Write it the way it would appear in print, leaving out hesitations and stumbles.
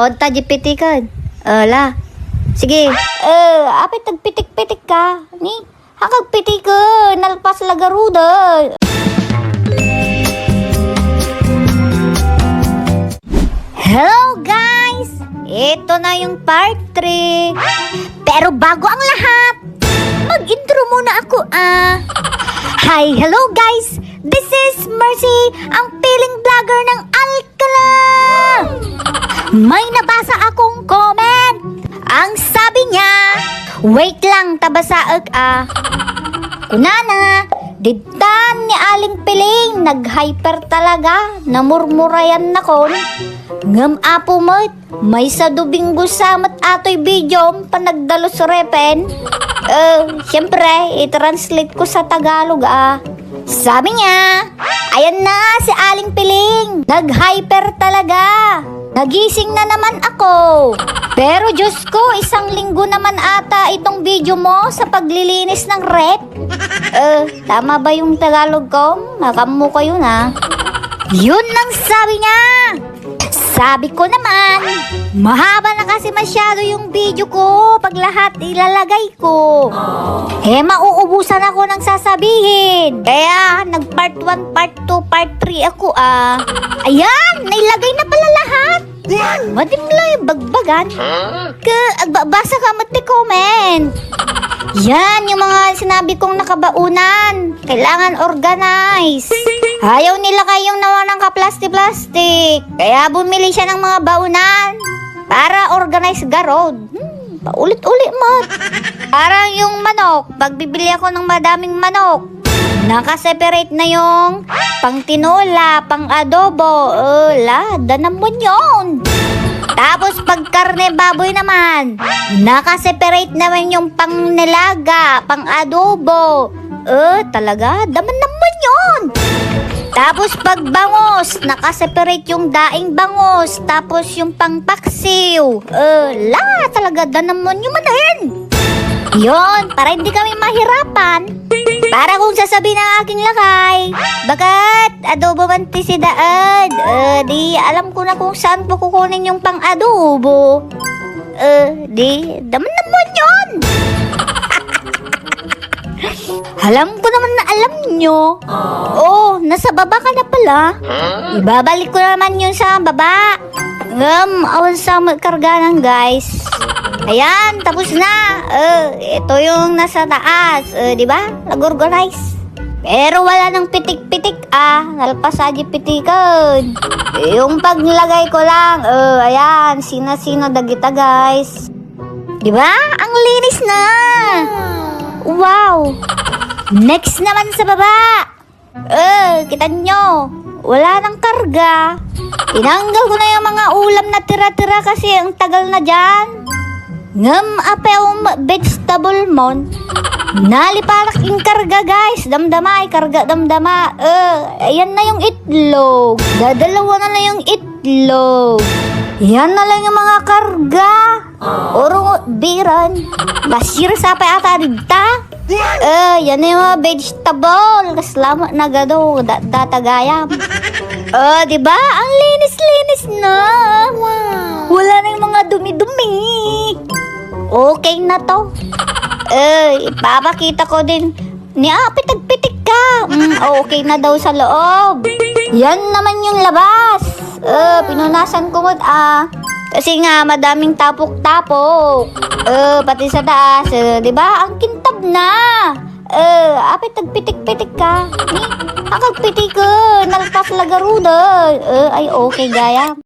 Baon ta jipitikan. La. Sige. Apit tagpitik-pitik ka. Ni, hakag pitikan. Nalpas lagaruda. Hello guys! Ito na yung part 3. Pero bago ang lahat, mag-intro muna ako Hi, hello guys! This is Mercy, ang piling vlogger ng Alcala! May nabasa akong comment. Ang sabi niya, wait lang, tabasaag Kunana, ditan ni Aling Piling, nag-hyper talaga, namurmurayan na kon. Ngam apo mo't, may sa dubing gusamat ato'y video panagdalo sa repen. Siyempre, i-translate ko sa Tagalog Sabi niya, ayan na si Aling Piling, nag-hyper talaga. Nagising na naman ako. Pero Diyos ko, isang linggo naman ata itong video mo sa paglilinis ng rep. Tama ba yung Tagalog ko? Makamu ko yun Yun ang sabi niya. Sabi ko naman, mahaba na kasi masyado yung video ko pag lahat ilalagay ko. Mauubusan ako ng sasabihin. Kaya, nag-part 1, part 2, part 3 ako Ayan, nailagay na pala lahat. Madimlay, bagbagan. Basa ka comment. Yan, yung mga sinabi kong nakabaunan. Kailangan organize. Ayaw nila kayong nawa ng kaplastik-plastik. Kaya bumili siya ng mga baunan para organize garod. Paulit-ulit mo. Parang yung manok. Pag bibili ako ng madaming manok, nakaseparate na yung pang tinola, pang adobo. Danam mo yun. Tapos pag karne baboy naman, nakaseparate naman yung pang nilaga, pang adobo. Talaga, daman naman yun. Tapos pag bangos, nakaseparate yung daing bangos. Tapos yung pang paksiw. Talaga, danam mo yun manahin. Yun, para hindi kami mahirapan. Para kung sasabihin ng aking lakay, bakit adobo man si daan? Di alam ko na kung saan po kukunin yung pang adobo. Di, daman naman yun. Alam ko naman na alam nyo. Nasa baba ka na pala. Ibabalik ko naman yun sa baba. Awan sa karganan guys. Ayan, tapos na. Ito yung nasa taas. Diba? Nag-organize. Pero wala nang pitik-pitik nalpas pitikan. Yung paglagay ko lang. Ayan, sina-sino dagita guys. Diba? Ang linis na. Wow. Next naman sa baba. Kita nyo. Wala nang karga. Tinanggal ko na yung mga ulam na tira-tira kasi ang tagal na dyan. Ngam apel vegetable mon. Naliparak yung karga guys. Damdama, karga damdama. Ayan na yung itlog. Dadalawa na yung itlog. Yan na lang yung mga karga. Orong biran. Basir sa pa ata digta. Yan na yung mga vegetable. Kaslama na gado. Datagayam. Diba? Ang linis-linis na. Wala na yung mga dumi-dumi. Okay na to. Ipapakita ko din. Pitik-pitik ka. Okay na daw sa loob. Yan naman yung labas. Pinunasan ko mo kasi nga madaming tapok-tapok. Pati sa taas. Diba? Ang kintab na. Tagpitik-pitik ka. Akagpitik ka. Nalpas lagaruda. Ay okay gaya.